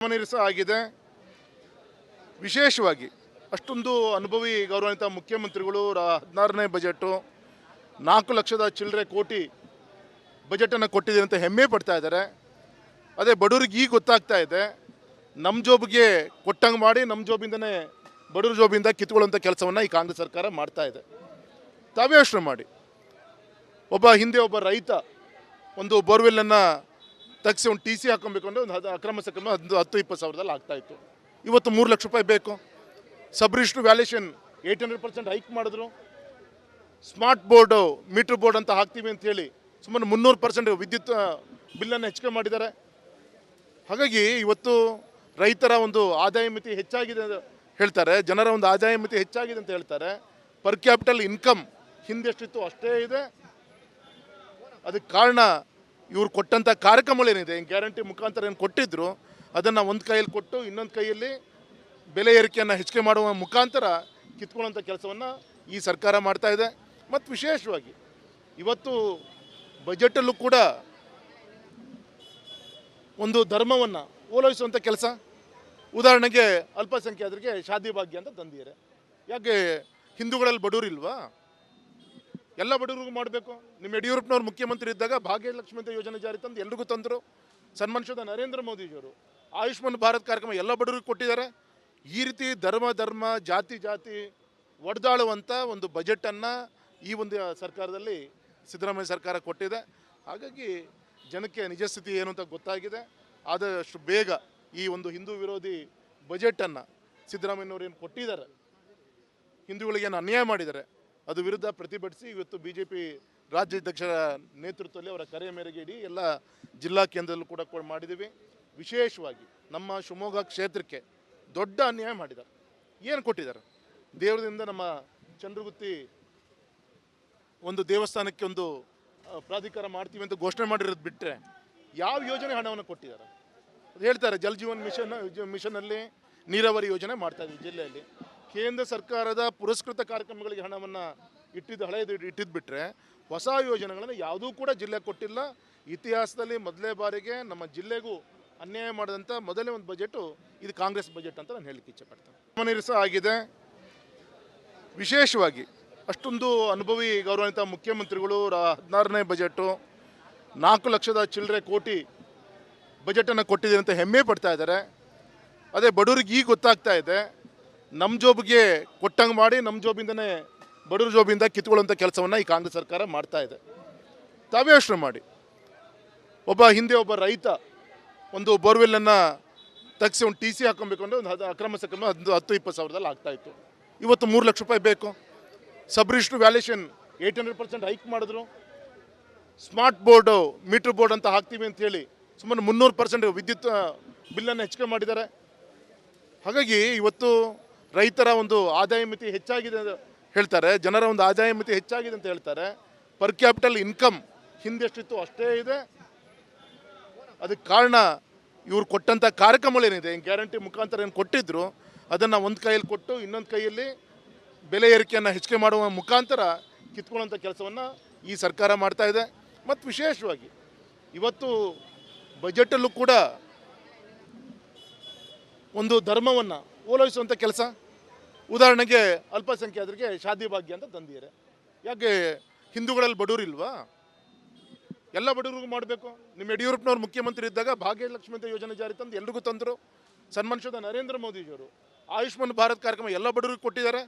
ಗಮನಿಸ ಆಗಿದೆ. ವಿಶೇಷವಾಗಿ ಅಷ್ಟೊಂದು ಅನುಭವಿ ಗೌರವಾನ್ವಿತ ಮುಖ್ಯಮಂತ್ರಿಗಳು 16ನೇ ಬಜೆಟು 4 ಲಕ್ಷದ ಚಿಲ್ಲರೆ ಕೋಟಿ ಬಜೆಟನ್ನು ಕೊಟ್ಟಿದೆ ಅಂತ ಹೆಮ್ಮೆ ಪಡ್ತಾ ಇದ್ದಾರೆ. ಅದೇ ಬಡವರಿಗೆ ಈಗ ಗೊತ್ತಾಗ್ತಾ ಇದೆ, ನಮ್ಮ ಜೋಬಿಗೆ ಕೊಟ್ಟಂಗೆ ಮಾಡಿ ನಮ್ಮ ಜೋಬಿಂದನೇ ಬಡವ್ರ ಜೋಬಿಂದ ಕಿತ್ಕೊಳ್ಳುವಂಥ ಕೆಲಸವನ್ನು ಈ ಕಾಂಗ್ರೆಸ್ ಸರ್ಕಾರ ಮಾಡ್ತಾ ಇದೆ. ತಾವೇ ಯೋಚನೆ ಮಾಡಿ, ಹಿಂದೆ ಒಬ್ಬ ರೈತ ಒಂದು ಬೋರ್ವೆಲ್ಲನ್ನು ತಗ್ಸಿ ಒಂದು ಟಿ ಸಿ ಹಾಕೊಬೇಕು ಅಂದರೆ ಒಂದು ಅಕ್ರಮ ಸಕ್ರಮ 10-20 ಸಾವಿರದಲ್ಲಿ ಆಗ್ತಾಯಿತ್ತು. ಇವತ್ತು 3 ಲಕ್ಷ ರೂಪಾಯಿ ಬೇಕು. ಸಬ್ ರಿಜಿಸ್ಟ್ರ್ ವ್ಯಾಲ್ಯೂಷನ್ 800% ಹೈಕ್ ಮಾಡಿದ್ರು. ಸ್ಮಾರ್ಟ್ ಬೋರ್ಡು ಮೀಟ್ರ್ ಬೋರ್ಡ್ ಅಂತ ಹಾಕ್ತೀವಿ ಅಂತ ಹೇಳಿ ಸುಮಾರು 300% ವಿದ್ಯುತ್ ಬಿಲ್ಲನ್ನು ಹೆಚ್ಚಿಗೆ ಮಾಡಿದ್ದಾರೆ. ಹಾಗಾಗಿ ಇವತ್ತು ರೈತರ ಒಂದು ಆದಾಯ ಮಿತಿ ಹೆಚ್ಚಾಗಿದೆ ಅಂತ ಹೇಳ್ತಾರೆ, ಜನರ ಒಂದು ಆದಾಯ ಮಿತಿ ಹೆಚ್ಚಾಗಿದೆ ಅಂತ ಹೇಳ್ತಾರೆ. ಪರ್ ಕ್ಯಾಪಿಟಲ್ ಇನ್ಕಮ್ ಹಿಂದೆಷ್ಟಿತ್ತು ಅಷ್ಟೇ ಇದೆ. ಅದಕ್ಕೆ ಕಾರಣ ಇವ್ರು ಕೊಟ್ಟಂಥ ಕಾರ್ಯಕ್ರಮಗಳೇನಿದೆ, ಗ್ಯಾರಂಟಿ ಮುಖಾಂತರ ಏನು ಕೊಟ್ಟಿದ್ರು ಅದನ್ನು ಒಂದು ಕೈಯಲ್ಲಿ ಕೊಟ್ಟು ಇನ್ನೊಂದು ಕೈಯಲ್ಲಿ ಬೆಲೆ ಏರಿಕೆಯನ್ನು ಹೆಚ್ಚಿಗೆ ಮಾಡುವ ಮುಖಾಂತರ ಕಿತ್ಕೊಳ್ಳೋಂಥ ಕೆಲಸವನ್ನು ಈ ಸರ್ಕಾರ ಮಾಡ್ತಾ ಇದೆ. ಮತ್ತು ವಿಶೇಷವಾಗಿ ಇವತ್ತು ಬಜೆಟಲ್ಲೂ ಕೂಡ ಒಂದು ಧರ್ಮವನ್ನು ಓಲೈಸುವಂಥ ಕೆಲಸ. ಉದಾಹರಣೆಗೆ ಅಲ್ಪಸಂಖ್ಯಾತರಿಗೆ ಶಾದಿ ಭಾಗ್ಯ ಅಂತ ತಂದಿದ್ದಾರೆ. ಯಾಕೆ ಹಿಂದೂಗಳಲ್ಲಿ ಬಡವರು ಇಲ್ವಾ? ಎಲ್ಲ ಬಡವರಿಗೂ ಮಾಡಬೇಕು. ನಿಮ್ಮ ಯಡಿಯೂರಪ್ಪನವ್ರು ಮುಖ್ಯಮಂತ್ರಿ ಇದ್ದಾಗ ಭಾಗ್ಯಲಕ್ಷ್ಮಿ ಅಂತ ಯೋಜನೆ ಜಾರಿ ತಂದು ಎಲ್ರಿಗೂ ತಂದರು. ಸನ್ಮಾನಿಸಿದ ನರೇಂದ್ರ ಮೋದಿಜಿಯವರು ಆಯುಷ್ಮಾನ್ ಭಾರತ್ ಕಾರ್ಯಕ್ರಮ ಎಲ್ಲ ಬಡವರಿಗೂ ಕೊಟ್ಟಿದ್ದಾರೆ. ಈ ರೀತಿ ಧರ್ಮ ಜಾತಿ ಒಡೆದಾಳುವಂಥ ಒಂದು ಬಜೆಟನ್ನು ಈ ಒಂದು ಸರ್ಕಾರದಲ್ಲಿ ಸಿದ್ದರಾಮಯ್ಯ ಸರ್ಕಾರ ಕೊಟ್ಟಿದೆ. ಹಾಗಾಗಿ ಜನಕ್ಕೆ ನಿಜ ಸ್ಥಿತಿ ಏನು ಅಂತ ಗೊತ್ತಾಗಿದೆ. ಆದಷ್ಟು ಬೇಗ ಈ ಒಂದು ಹಿಂದೂ ವಿರೋಧಿ ಬಜೆಟನ್ನು ಸಿದ್ದರಾಮಯ್ಯನವರು ಏನು ಕೊಟ್ಟಿದ್ದಾರೆ, ಹಿಂದೂಗಳಿಗೇನು ಅನ್ಯಾಯ ಮಾಡಿದ್ದಾರೆ, ಅದು ವಿರುದ್ಧ ಪ್ರತಿಭಟಿಸಿ ಇವತ್ತು BJP ರಾಜ್ಯಾಧ್ಯಕ್ಷರ ನೇತೃತ್ವದಲ್ಲಿ ಅವರ ಕರೆಯ ಮೇರೆಗೆ ಇಡೀ ಎಲ್ಲ ಜಿಲ್ಲಾ ಕೇಂದ್ರದಲ್ಲೂ ಕೂಡ ಮಾಡಿದ್ದೀವಿ. ವಿಶೇಷವಾಗಿ ನಮ್ಮ ಶಿವಮೊಗ್ಗ ಕ್ಷೇತ್ರಕ್ಕೆ ದೊಡ್ಡ ಅನ್ಯಾಯ ಮಾಡಿದ್ದಾರೆ. ಏನು ಕೊಟ್ಟಿದ್ದಾರೆ? ದೇವರದಿಂದ ನಮ್ಮ ಚಂದ್ರಗುತ್ತಿ ಒಂದು ದೇವಸ್ಥಾನಕ್ಕೆ ಒಂದು ಪ್ರಾಧಿಕಾರ ಮಾಡ್ತೀವಿ ಅಂತ ಘೋಷಣೆ ಮಾಡಿರೋದು ಬಿಟ್ಟರೆ ಯಾವ ಯೋಜನೆ ಹಣವನ್ನು ಕೊಟ್ಟಿದ್ದಾರೆ? ಅದು ಹೇಳ್ತಾರೆ ಜಲ್ ಜೀವನ್ ಮಿಷನಲ್ಲಿ ನೀರಾವರಿ ಯೋಜನೆ ಮಾಡ್ತಾ ಇದ್ದೀವಿ ಜಿಲ್ಲೆಯಲ್ಲಿ. ಕೇಂದ್ರ ಸರ್ಕಾರದ ಪುರಸ್ಕೃತ ಕಾರ್ಯಕ್ರಮಗಳಿಗೆ ಹಣವನ್ನು ಹಳೆಯದು ಇಟ್ಟಿದ್ದು ಬಿಟ್ಟರೆ ಹೊಸ ಯೋಜನೆಗಳನ್ನು ಯಾವುದೂ ಕೂಡ ಜಿಲ್ಲೆಗೆ ಕೊಟ್ಟಿಲ್ಲ. ಇತಿಹಾಸದಲ್ಲಿ ಮೊದಲೇ ಬಾರಿಗೆ ನಮ್ಮ ಜಿಲ್ಲೆಗೂ ಅನ್ಯಾಯ ಮಾಡಿದಂಥ ಮೊದಲೇ ಒಂದು ಬಜೆಟು ಇದು ಕಾಂಗ್ರೆಸ್ ಬಜೆಟ್ ಅಂತ ನಾನು ಹೇಳಲಿಕ್ಕೆ ಇಚ್ಛೆಪಡ್ತೇನೆ. ಗಮನಿಸ ಆಗಿದೆ. ವಿಶೇಷವಾಗಿ ಅಷ್ಟೊಂದು ಅನುಭವಿ ಗೌರವಾನ್ವಿತ ಮುಖ್ಯಮಂತ್ರಿಗಳು 16ನೇ ಬಜೆಟು 4 ಲಕ್ಷದ ಚಿಲ್ಲರೆ ಕೋಟಿ ಬಜೆಟನ್ನು ಕೊಟ್ಟಿದೆ ಅಂತ ಹೆಮ್ಮೆ ಪಡ್ತಾ ಇದ್ದಾರೆ. ಅದೇ ಬಡವರಿಗೆ ಈಗ ಗೊತ್ತಾಗ್ತಾ ಇದೆ, ನಮ್ಮ ಜೋಬಿಗೆ ಕೊಟ್ಟಂಗೆ ಮಾಡಿ ನಮ್ಮ ಜೋಬಿಂದನೇ ಬಡವ್ರ ಜೋಬಿಂದ ಕಿತ್ಕೊಳ್ಳುವಂಥ ಕೆಲಸವನ್ನು ಈ ಕಾಂಗ್ರೆಸ್ ಸರ್ಕಾರ ಮಾಡ್ತಾ ಇದೆ. ತಾವೇ ಯೋಚನೆ ಮಾಡಿ, ಹಿಂದೆ ಒಬ್ಬ ರೈತ ಒಂದು ಬೋರ್ವೆಲ್ಲನ್ನು ತಗ್ಸಿ ಒಂದು ಟಿ ಸಿ ಹಾಕೊಬೇಕು ಅಂದರೆ ಒಂದು ಅಕ್ರಮ ಸಕ್ರಮ 10-20 ಸಾವಿರದಲ್ಲಿ ಆಗ್ತಾಯಿತ್ತು. ಇವತ್ತು 3 ಲಕ್ಷ ರೂಪಾಯಿ ಬೇಕು. ಸಬ್ ರಿಜಿಸ್ಟ್ರ್ ವ್ಯಾಲ್ಯೂಷನ್ 800% ಹೈಕ್ ಮಾಡಿದ್ರು. ಸ್ಮಾರ್ಟ್ ಬೋರ್ಡು ಮೀಟ್ರ್ ಬೋರ್ಡ್ ಅಂತ ಹಾಕ್ತೀವಿ ಅಂತ ಹೇಳಿ ಸುಮಾರು 300% ವಿದ್ಯುತ್ ಬಿಲ್ಲನ್ನು ಹೆಚ್ಚಿಗೆ ಮಾಡಿದ್ದಾರೆ. ಹಾಗಾಗಿ ಇವತ್ತು ರೈತರ ಒಂದು ಆದಾಯ ಮಿತಿ ಹೆಚ್ಚಾಗಿದೆ ಅಂತ ಹೇಳ್ತಾರೆ, ಜನರ ಒಂದು ಆದಾಯ ಮಿತಿ ಹೆಚ್ಚಾಗಿದೆ ಅಂತ ಹೇಳ್ತಾರೆ. ಪರ್ ಕ್ಯಾಪಿಟಲ್ ಇನ್ಕಮ್ ಹಿಂದೆಷ್ಟಿತ್ತು ಅಷ್ಟೇ ಇದೆ. ಅದಕ್ಕೆ ಕಾರಣ ಇವ್ರು ಕೊಟ್ಟಂಥ ಕಾರ್ಯಕ್ರಮಗಳೇನಿದೆ, ಗ್ಯಾರಂಟಿ ಮುಖಾಂತರ ಏನು ಕೊಟ್ಟಿದ್ರು ಅದನ್ನು ಒಂದು ಕೈಯಲ್ಲಿ ಕೊಟ್ಟು ಇನ್ನೊಂದು ಕೈಯಲ್ಲಿ ಬೆಲೆ ಏರಿಕೆಯನ್ನು ಹೆಚ್ಚಿಗೆ ಮಾಡುವ ಮುಖಾಂತರ ಕಿತ್ಕೊಳ್ಳೋಂಥ ಕೆಲಸವನ್ನು ಈ ಸರ್ಕಾರ ಮಾಡ್ತಾ ಇದೆ. ಮತ್ತು ವಿಶೇಷವಾಗಿ ಇವತ್ತು ಬಜೆಟಲ್ಲೂ ಕೂಡ ಒಂದು ಧರ್ಮವನ್ನು ಓಲೈಸುವಂಥ ಕೆಲಸ. ಉದಾಹರಣೆಗೆ ಅಲ್ಪಸಂಖ್ಯಾತರಿಗೆ ಶಾದಿ ಭಾಗ್ಯ ಅಂತ ತಂದಿದ್ದಾರೆ. ಯಾಕೆ ಹಿಂದೂಗಳಲ್ಲಿ ಬಡವರು ಇಲ್ವಾ? ಎಲ್ಲ ಬಡವರಿಗೂ ಮಾಡಬೇಕು. ನಿಮ್ಮ ಯಡಿಯೂರಪ್ಪನವ್ರು ಮುಖ್ಯಮಂತ್ರಿ ಇದ್ದಾಗ ಭಾಗ್ಯಲಕ್ಷ್ಮಿ ಅಂತ ಯೋಜನೆ ಜಾರಿ ತಂದು ಎಲ್ರಿಗೂ ತಂದರು. ಸನ್ಮಾನಿಸಿದ ನರೇಂದ್ರ ಮೋದಿಜಿಯವರು ಆಯುಷ್ಮಾನ್ ಭಾರತ್ ಕಾರ್ಯಕ್ರಮ ಎಲ್ಲ ಬಡವರಿಗೂ ಕೊಟ್ಟಿದ್ದಾರೆ.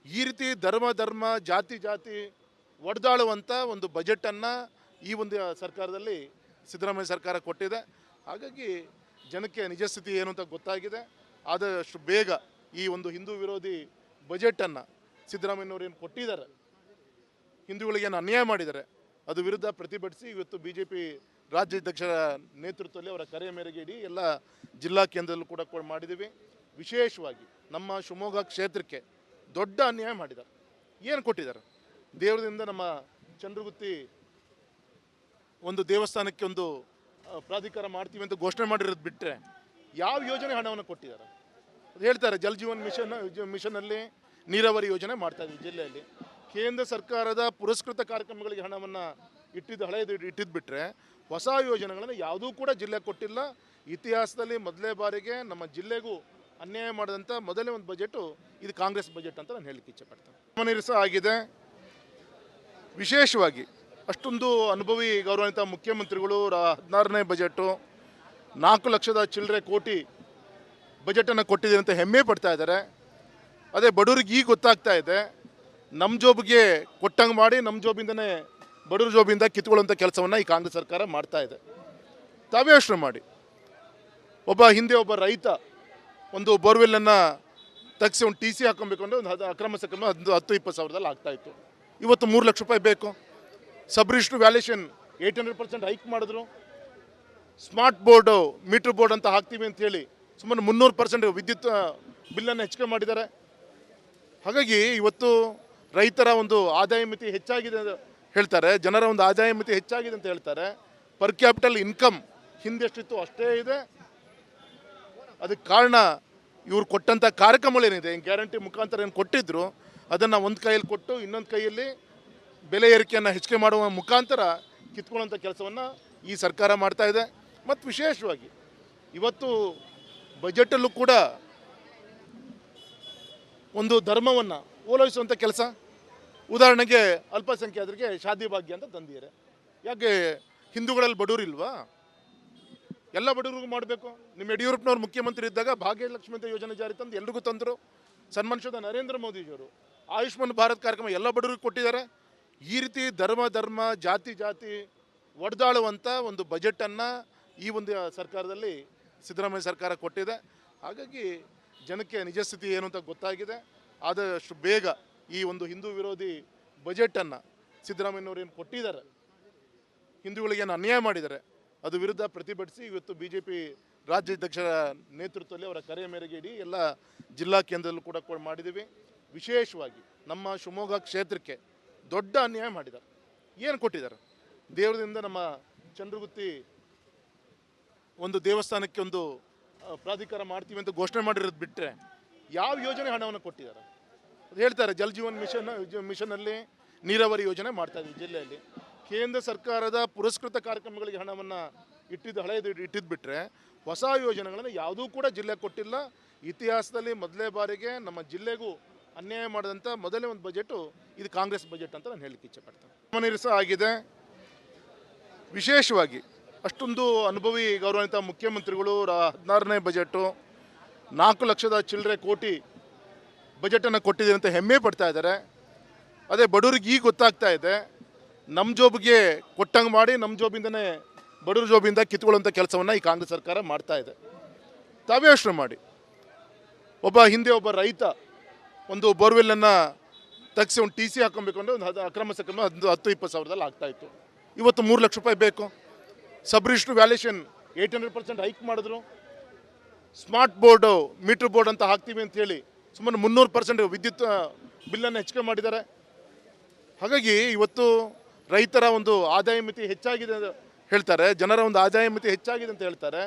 ಈ ರೀತಿ ಧರ್ಮ ಜಾತಿ ಒಡೆದಾಳುವಂಥ ಒಂದು ಬಜೆಟನ್ನು ಈ ಒಂದು ಸರ್ಕಾರದಲ್ಲಿ ಸಿದ್ದರಾಮಯ್ಯ ಸರ್ಕಾರ ಕೊಟ್ಟಿದೆ. ಹಾಗಾಗಿ ಜನಕ್ಕೆ ನಿಜ ಸ್ಥಿತಿ ಏನು ಅಂತ ಗೊತ್ತಾಗಿದೆ. ಆದಷ್ಟು ಬೇಗ ಈ ಒಂದು ಹಿಂದೂ ವಿರೋಧಿ ಬಜೆಟನ್ನು ಸಿದ್ದರಾಮಯ್ಯನವರು ಏನು ಕೊಟ್ಟಿದ್ದಾರೆ, ಹಿಂದೂಗಳಿಗೇನು ಅನ್ಯಾಯ ಮಾಡಿದ್ದಾರೆ, ಅದು ವಿರುದ್ಧ ಪ್ರತಿಭಟಿಸಿ ಇವತ್ತು BJP ರಾಜ್ಯಾಧ್ಯಕ್ಷರ ನೇತೃತ್ವದಲ್ಲಿ ಅವರ ಕರೆಯ ಮೇರೆಗೆ ಇಡೀ ಎಲ್ಲ ಜಿಲ್ಲಾ ಕೇಂದ್ರದಲ್ಲೂ ಕೂಡ ಮಾಡಿದ್ದೀವಿ. ವಿಶೇಷವಾಗಿ ನಮ್ಮ ಶಿವಮೊಗ್ಗ ಕ್ಷೇತ್ರಕ್ಕೆ ದೊಡ್ಡ ಅನ್ಯಾಯ ಮಾಡಿದ್ದಾರೆ. ಏನು ಕೊಟ್ಟಿದ್ದಾರೆ? ದೇವರದಿಂದ ನಮ್ಮ ಚಂದ್ರಗುತ್ತಿ ಒಂದು ದೇವಸ್ಥಾನಕ್ಕೆ ಒಂದು ಪ್ರಾಧಿಕಾರ ಮಾಡ್ತೀವಿ ಅಂತ ಘೋಷಣೆ ಮಾಡಿರೋದು ಬಿಟ್ಟರೆ ಯಾವ ಯೋಜನೆ ಹಣವನ್ನು ಕೊಟ್ಟಿದ್ದಾರೆ? ಅದು ಹೇಳ್ತಾರೆ ಜಲ್ ಜೀವನ್ ಮಿಷನಲ್ಲಿ ನೀರಾವರಿ ಯೋಜನೆ ಮಾಡ್ತಾ ಇದ್ದೀವಿ ಜಿಲ್ಲೆಯಲ್ಲಿ. ಕೇಂದ್ರ ಸರ್ಕಾರದ ಪುರಸ್ಕೃತ ಕಾರ್ಯಕ್ರಮಗಳಿಗೆ ಹಣವನ್ನು ಹಳೆಯದು ಇಟ್ಟಿದ್ದು ಬಿಟ್ಟರೆ ಹೊಸ ಯೋಜನೆಗಳನ್ನು ಯಾವುದೂ ಕೂಡ ಜಿಲ್ಲೆಗೆ ಕೊಟ್ಟಿಲ್ಲ. ಇತಿಹಾಸದಲ್ಲಿ ಮೊದಲೇ ಬಾರಿಗೆ ನಮ್ಮ ಜಿಲ್ಲೆಗೂ ಅನ್ಯಾಯ ಮಾಡಿದಂಥ ಮೊದಲೇ ಒಂದು ಬಜೆಟು ಇದು ಕಾಂಗ್ರೆಸ್ ಬಜೆಟ್ ಅಂತ ನಾನು ಹೇಳಲಿಕ್ಕೆ ಇಚ್ಛೆಪಡ್ತೇನೆ. ಗಮನಿಸ ಆಗಿದೆ. ವಿಶೇಷವಾಗಿ ಅಷ್ಟೊಂದು ಅನುಭವಿ ಗೌರವಾನ್ವಿತ ಮುಖ್ಯಮಂತ್ರಿಗಳು 16ನೇ ಬಜೆಟು 4 ಲಕ್ಷದ ಚಿಲ್ಲರೆ ಕೋಟಿ ಬಜೆಟನ್ನು ಕೊಟ್ಟಿದೆ ಅಂತ ಹೆಮ್ಮೆ ಪಡ್ತಾ ಇದ್ದಾರೆ. ಅದೇ ಬಡವರಿಗೆ ಈಗ ಗೊತ್ತಾಗ್ತಾ ಇದೆ, ನಮ್ಮ ಜೋಬಿಗೆ ಕೊಟ್ಟಂಗೆ ಮಾಡಿ ನಮ್ಮ ಜೋಬಿಂದನೇ ಬಡವ್ರ ಜೋಬಿಂದ ಕಿತ್ಕೊಳ್ಳುವಂಥ ಕೆಲಸವನ್ನು ಈ ಕಾಂಗ್ರೆಸ್ ಸರ್ಕಾರ ಮಾಡ್ತಾ ಇದೆ. ತಾವೇ ಯೋಚನೆ ಮಾಡಿ, ಹಿಂದೆ ಒಬ್ಬ ರೈತ ಒಂದು ಬೋರ್ವೆಲ್ಲನ್ನು ತೆಗೆಸಿ ಒಂದು ಟಿ ಸಿ ಹಾಕೊಬೇಕು ಅಂದರೆ ಒಂದು ಅಕ್ರಮ ಸಕ್ರಮ 10-20 ಸಾವಿರದಲ್ಲಿ ಆಗ್ತಾಯಿತ್ತು. ಇವತ್ತು 3 ಲಕ್ಷ ರೂಪಾಯಿ ಬೇಕು. ಸಬ್ ರಿಜಿಸ್ಟ್ರ್ ವ್ಯಾಲ್ಯೂಷನ್ 800% ಹೈಕ್ ಮಾಡಿದ್ರು. ಸ್ಮಾರ್ಟ್ ಬೋರ್ಡು ಮೀಟ್ರ್ ಬೋರ್ಡ್ ಅಂತ ಹಾಕ್ತೀವಿ ಅಂತ ಹೇಳಿ ಸುಮಾರು 300% ವಿದ್ಯುತ್ ಬಿಲ್ಲನ್ನು ಹೆಚ್ಚಿಗೆ ಮಾಡಿದ್ದಾರೆ. ಹಾಗಾಗಿ ಇವತ್ತು ರೈತರ ಒಂದು ಆದಾಯ ಮಿತಿ ಹೆಚ್ಚಾಗಿದೆ ಅಂತ ಹೇಳ್ತಾರೆ, ಜನರ ಒಂದು ಆದಾಯ ಮಿತಿ ಹೆಚ್ಚಾಗಿದೆ ಅಂತ ಹೇಳ್ತಾರೆ. ಪರ್ ಕ್ಯಾಪಿಟಲ್ ಇನ್ಕಮ್ ಹಿಂದೆಷ್ಟಿತ್ತು ಅಷ್ಟೇ ಇದೆ. ಅದಕ್ಕೆ ಕಾರಣ ಇವ್ರು ಕೊಟ್ಟಂಥ ಕಾರ್ಯಕ್ರಮಗಳೇನಿದೆ, ಗ್ಯಾರಂಟಿ ಮುಖಾಂತರ ಏನು ಕೊಟ್ಟಿದ್ರು ಅದನ್ನು ಒಂದು ಕೈಯಲ್ಲಿ ಕೊಟ್ಟು ಇನ್ನೊಂದು ಕೈಯಲ್ಲಿ ಬೆಲೆ ಏರಿಕೆಯನ್ನು ಹೆಚ್ಚಿಗೆ ಮಾಡುವ ಮುಖಾಂತರ ಕಿತ್ಕೊಳ್ಳುವಂಥ ಕೆಲಸವನ್ನು ಈ ಸರ್ಕಾರ ಮಾಡ್ತಾ ಇದೆ. ಮತ್ತು ವಿಶೇಷವಾಗಿ ಇವತ್ತು ಬಜೆಟಲ್ಲೂ ಕೂಡ ಒಂದು ಧರ್ಮವನ್ನು ಓಲೈಸುವಂಥ ಕೆಲಸ, ಉದಾಹರಣೆಗೆ ಅಲ್ಪಸಂಖ್ಯಾತರಿಗೆ ಶಾದಿ ಭಾಗ್ಯ ಅಂತ ತಂದಿದ್ದಾರೆ. ಯಾಕೆ ಹಿಂದೂಗಳಲ್ಲಿ ಬಡವರಿಲ್ವಾ? ಎಲ್ಲ ಬಡವರಿಗೂ ಮಾಡಬೇಕು. ನಿಮ್ಮ ಯಡಿಯೂರಪ್ಪನವ್ರು ಮುಖ್ಯಮಂತ್ರಿ ಇದ್ದಾಗ ಭಾಗ್ಯಲಕ್ಷ್ಮಿ ಅಂತ ಯೋಜನೆ ಜಾರಿ ತಂದು ಎಲ್ರಿಗೂ ತಂದರು. ಸನ್ಮಾನಿಸಿದ ನರೇಂದ್ರ ಮೋದಿಜಿಯವರು ಆಯುಷ್ಮಾನ್ ಭಾರತ್ ಕಾರ್ಯಕ್ರಮ ಎಲ್ಲ ಬಡವರಿಗೂ ಕೊಟ್ಟಿದ್ದಾರೆ. ಈ ರೀತಿ ಧರ್ಮ ಜಾತಿ ಒಡೆದಾಳುವಂಥ ಒಂದು ಬಜೆಟನ್ನು ಈ ಒಂದು ಸರ್ಕಾರದಲ್ಲಿ ಸಿದ್ದರಾಮಯ್ಯ ಸರ್ಕಾರ ಕೊಟ್ಟಿದೆ. ಹಾಗಾಗಿ ಜನಕ್ಕೆ ನಿಜ ಸ್ಥಿತಿ ಏನು ಅಂತ ಗೊತ್ತಾಗಿದೆ. ಆದಷ್ಟು ಬೇಗ ಈ ಒಂದು ಹಿಂದೂ ವಿರೋಧಿ ಬಜೆಟನ್ನು ಸಿದ್ದರಾಮಯ್ಯನವರು ಏನು ಕೊಟ್ಟಿದ್ದಾರೆ, ಹಿಂದೂಗಳಿಗೇನು ಅನ್ಯಾಯ ಮಾಡಿದ್ದಾರೆ, ಅದು ವಿರುದ್ಧ ಪ್ರತಿಭಟಿಸಿ ಇವತ್ತು BJP ರಾಜ್ಯಾಧ್ಯಕ್ಷರ ನೇತೃತ್ವದಲ್ಲಿ ಅವರ ಕರೆಯ ಮೇರೆಗೆ ಇಡೀ ಎಲ್ಲ ಜಿಲ್ಲಾ ಕೇಂದ್ರದಲ್ಲೂ ಕೂಡ ಮಾಡಿದ್ದೀವಿ. ವಿಶೇಷವಾಗಿ ನಮ್ಮ ಶಿವಮೊಗ್ಗ ಕ್ಷೇತ್ರಕ್ಕೆ ದೊಡ್ಡ ಅನ್ಯಾಯ ಮಾಡಿದ್ದಾರೆ. ಏನು ಕೊಟ್ಟಿದ್ದಾರೆ? ದೇವರದಿಂದ ನಮ್ಮ ಚಂದ್ರಗುತ್ತಿ ಒಂದು ದೇವಸ್ಥಾನಕ್ಕೆ ಒಂದು ಪ್ರಾಧಿಕಾರ ಮಾಡ್ತೀವಿ ಅಂತ ಘೋಷಣೆ ಮಾಡಿರೋದು ಬಿಟ್ಟರೆ ಯಾವ ಯೋಜನೆ ಹಣವನ್ನು ಕೊಟ್ಟಿದ್ದಾರೆ? ಅದು ಹೇಳ್ತಾರೆ ಜಲ್ ಜೀವನ್ ಮಿಷನಲ್ಲಿ ನೀರಾವರಿ ಯೋಜನೆ ಮಾಡ್ತಾ ಇದ್ದೀವಿ ಜಿಲ್ಲೆಯಲ್ಲಿ. ಕೇಂದ್ರ ಸರ್ಕಾರದ ಪುರಸ್ಕೃತ ಕಾರ್ಯಕ್ರಮಗಳಿಗೆ ಹಣವನ್ನು ಹಳೆಯದು ಇಟ್ಟಿದ್ದು ಬಿಟ್ಟರೆ ಹೊಸ ಯೋಜನೆಗಳನ್ನು ಯಾವುದೂ ಕೂಡ ಜಿಲ್ಲೆಗೆ ಕೊಟ್ಟಿಲ್ಲ. ಇತಿಹಾಸದಲ್ಲಿ ಮೊದಲೇ ಬಾರಿಗೆ ನಮ್ಮ ಜಿಲ್ಲೆಗೂ ಅನ್ಯಾಯ ಮಾಡಿದಂಥ ಮೊದಲೇ ಒಂದು ಬಜೆಟು ಇದು ಕಾಂಗ್ರೆಸ್ ಬಜೆಟ್ ಅಂತ ನಾನು ಹೇಳಲಿಕ್ಕೆ ಇಚ್ಛೆಪಡ್ತೇನೆ. ಗಮನಿಸ ಆಗಿದೆ. ವಿಶೇಷವಾಗಿ ಅಷ್ಟೊಂದು ಅನುಭವಿ ಗೌರವಾನ್ವಿತ ಮುಖ್ಯಮಂತ್ರಿಗಳು 16ನೇ ಬಜೆಟು 4 ಲಕ್ಷದ ಚಿಲ್ಲರೆ ಕೋಟಿ ಬಜೆಟನ್ನು ಕೊಟ್ಟಿದೆ ಅಂತ ಹೆಮ್ಮೆ ಪಡ್ತಾ ಇದ್ದಾರೆ. ಅದೇ ಬಡವರಿಗೆ ಈಗ ಗೊತ್ತಾಗ್ತಾ ಇದೆ, ನಮ್ಮ ಜೋಬಿಗೆ ಕೊಟ್ಟಂಗೆ ಮಾಡಿ ನಮ್ಮ ಜೋಬಿಂದನೇ ಬಡವ್ರ ಜೋಬಿಂದ ಕಿತ್ಕೊಳ್ಳುವಂಥ ಕೆಲಸವನ್ನು ಈ ಕಾಂಗ್ರೆಸ್ ಸರ್ಕಾರ ಮಾಡ್ತಾ ಇದೆ. ತಾವೇ ಯೋಚನೆ ಮಾಡಿ, ಹಿಂದೆ ಒಬ್ಬ ರೈತ ಒಂದು ಬೋರ್ವೆಲ್ಲನ್ನು ತೆಗೆಸಿ ಒಂದು ಟಿ ಸಿ ಹಾಕೊಬೇಕು ಅಂದರೆ ಒಂದು ಅಕ್ರಮ ಸಕ್ರಮ 10-20 ಸಾವಿರದಲ್ಲಿ ಆಗ್ತಾಯಿತ್ತು. ಇವತ್ತು 3 ಲಕ್ಷ ರೂಪಾಯಿ ಬೇಕು. ಸಬ್ ರಿಜಿಸ್ಟ್ರ್ ವ್ಯಾಲ್ಯೂಷನ್ 800% ಹೈಕ್ ಮಾಡಿದ್ರು. ಸ್ಮಾರ್ಟ್ ಬೋರ್ಡು ಮೀಟ್ರ್ ಬೋರ್ಡ್ ಅಂತ ಹಾಕ್ತೀವಿ ಅಂತ ಹೇಳಿ ಸುಮಾರು 300% ವಿದ್ಯುತ್ ಬಿಲ್ಲನ್ನು ಹೆಚ್ಚಿಗೆ ಮಾಡಿದ್ದಾರೆ. ಹಾಗಾಗಿ ಇವತ್ತು ರೈತರ ಒಂದು ಆದಾಯ ಮಿತಿ ಹೆಚ್ಚಾಗಿದೆ ಅಂತ ಹೇಳ್ತಾರೆ, ಜನರ ಒಂದು ಆದಾಯ ಮಿತಿ ಹೆಚ್ಚಾಗಿದೆ ಅಂತ ಹೇಳ್ತಾರೆ.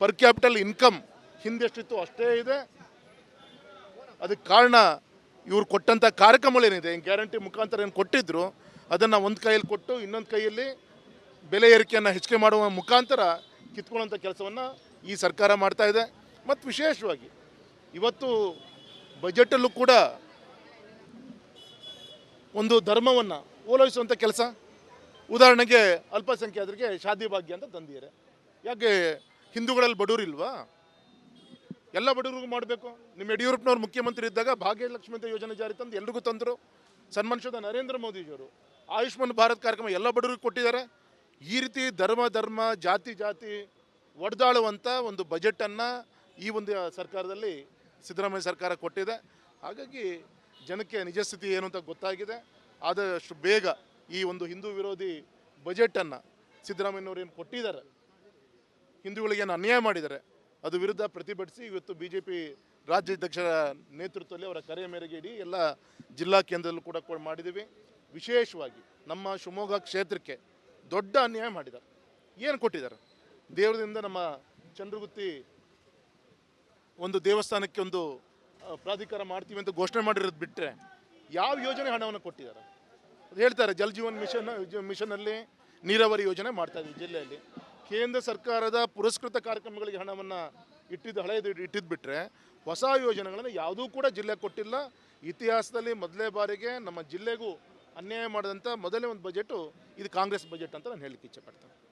ಪರ್ ಕ್ಯಾಪಿಟಲ್ ಇನ್ಕಮ್ ಹಿಂದೆಷ್ಟಿತ್ತು ಅಷ್ಟೇ ಇದೆ. ಅದಕ್ಕೆ ಕಾರಣ ಇವ್ರು ಕೊಟ್ಟಂಥ ಕಾರ್ಯಕ್ರಮಗಳೇನಿದೆ, ಗ್ಯಾರಂಟಿ ಮುಖಾಂತರ ಏನು ಕೊಟ್ಟಿದ್ರು ಅದನ್ನು ಒಂದು ಕೈಯಲ್ಲಿ ಕೊಟ್ಟು ಇನ್ನೊಂದು ಕೈಯಲ್ಲಿ ಬೆಲೆ ಏರಿಕೆಯನ್ನು ಹೆಚ್ಚಿಗೆ ಮಾಡುವ ಮುಖಾಂತರ ಕಿತ್ಕೊಳ್ಳುವಂಥ ಕೆಲಸವನ್ನು ಈ ಸರ್ಕಾರ ಮಾಡ್ತಾ ಇದೆ. ಮತ್ತು ವಿಶೇಷವಾಗಿ ಇವತ್ತು ಬಜೆಟಲ್ಲೂ ಕೂಡ ಒಂದು ಧರ್ಮವನ್ನು ಓಲೈಸುವಂಥ ಕೆಲಸ, ಉದಾಹರಣೆಗೆ ಅಲ್ಪಸಂಖ್ಯಾತರಿಗೆ ಶಾದಿ ಭಾಗ್ಯ ಅಂತ ತಂದಿದ್ದಾರೆ. ಯಾಕೆ ಹಿಂದೂಗಳಲ್ಲಿ ಬಡವರಿಲ್ವಾ? ಎಲ್ಲ ಬಡವರಿಗೂ ಮಾಡಬೇಕು. ನಿಮ್ಮ ಯಡಿಯೂರಪ್ಪನವ್ರು ಮುಖ್ಯಮಂತ್ರಿ ಇದ್ದಾಗ ಭಾಗ್ಯಲಕ್ಷ್ಮಿ ಅಂತ ಯೋಜನೆ ಜಾರಿ ತಂದು ಎಲ್ರಿಗೂ ತಂದರು. ಸನ್ಮಾನಿಸಿದ ನರೇಂದ್ರ ಮೋದಿಜಿಯವರು ಆಯುಷ್ಮಾನ್ ಭಾರತ್ ಕಾರ್ಯಕ್ರಮ ಎಲ್ಲ ಬಡವರಿಗೂ ಕೊಟ್ಟಿದ್ದಾರೆ. ಈ ರೀತಿ ಧರ್ಮ ಜಾತಿ ಒಡೆದಾಳುವಂಥ ಒಂದು ಬಜೆಟನ್ನು ಈ ಒಂದು ಸರ್ಕಾರದಲ್ಲಿ ಸಿದ್ದರಾಮಯ್ಯ ಸರ್ಕಾರ ಕೊಟ್ಟಿದೆ. ಹಾಗಾಗಿ ಜನಕ್ಕೆ ನಿಜ ಸ್ಥಿತಿ ಏನು ಅಂತ ಗೊತ್ತಾಗಿದೆ. ಆದಷ್ಟು ಬೇಗ ಈ ಒಂದು ಹಿಂದೂ ವಿರೋಧಿ ಬಜೆಟನ್ನು ಸಿದ್ದರಾಮಯ್ಯನವರು ಏನು ಕೊಟ್ಟಿದ್ದಾರೆ, ಹಿಂದೂಗಳಿಗೇನು ಅನ್ಯಾಯ ಮಾಡಿದ್ದಾರೆ, ಅದು ವಿರುದ್ಧ ಪ್ರತಿಭಟಿಸಿ ಇವತ್ತು BJP ರಾಜ್ಯಾಧ್ಯಕ್ಷರ ನೇತೃತ್ವದಲ್ಲಿ ಅವರ ಕರೆಯ ಮೇರೆಗೆ ಇಡೀ ಎಲ್ಲ ಜಿಲ್ಲಾ ಕೇಂದ್ರದಲ್ಲೂ ಕೂಡ ಮಾಡಿದ್ದೀವಿ. ವಿಶೇಷವಾಗಿ ನಮ್ಮ ಶಿವಮೊಗ್ಗ ಕ್ಷೇತ್ರಕ್ಕೆ ದೊಡ್ಡ ಅನ್ಯಾಯ ಮಾಡಿದ್ದಾರೆ. ಏನು ಕೊಟ್ಟಿದ್ದಾರೆ? ದೇವರದಿಂದ ನಮ್ಮ ಚಂದ್ರಗುತ್ತಿ ಒಂದು ದೇವಸ್ಥಾನಕ್ಕೆ ಒಂದು ಪ್ರಾಧಿಕಾರ ಮಾಡ್ತೀವಿ ಅಂತ ಘೋಷಣೆ ಮಾಡಿರೋದು ಬಿಟ್ಟರೆ ಯಾವ ಯೋಜನೆ ಹಣವನ್ನು ಕೊಟ್ಟಿದ್ದಾರೆ? ಅದು ಹೇಳ್ತಾರೆ ಜಲ್ ಜೀವನ್ ಮಿಷನಲ್ಲಿ ನೀರಾವರಿ ಯೋಜನೆ ಮಾಡ್ತಾ ಇದ್ದೀವಿ ಜಿಲ್ಲೆಯಲ್ಲಿ. ಕೇಂದ್ರ ಸರ್ಕಾರದ ಪುರಸ್ಕೃತ ಕಾರ್ಯಕ್ರಮಗಳಿಗೆ ಹಣವನ್ನು ಹಳೆಯದು ಇಟ್ಟಿದ್ದು ಬಿಟ್ಟರೆ ಹೊಸ ಯೋಜನೆಗಳನ್ನು ಯಾವುದೂ ಕೂಡ ಜಿಲ್ಲೆ ಕೊಟ್ಟಿಲ್ಲ. ಇತಿಹಾಸದಲ್ಲಿ ಮೊದಲೇ ಬಾರಿಗೆ ನಮ್ಮ ಜಿಲ್ಲೆಗೂ ಅನ್ಯಾಯ ಮಾಡಿದಂಥ ಮೊದಲನೇ ಒಂದು ಬಜೆಟು ಇದು ಕಾಂಗ್ರೆಸ್ ಬಜೆಟ್ ಅಂತ ನಾನು ಹೇಳಲಿಕ್ಕೆ ಇಚ್ಛೆಪಡ್ತೇನೆ.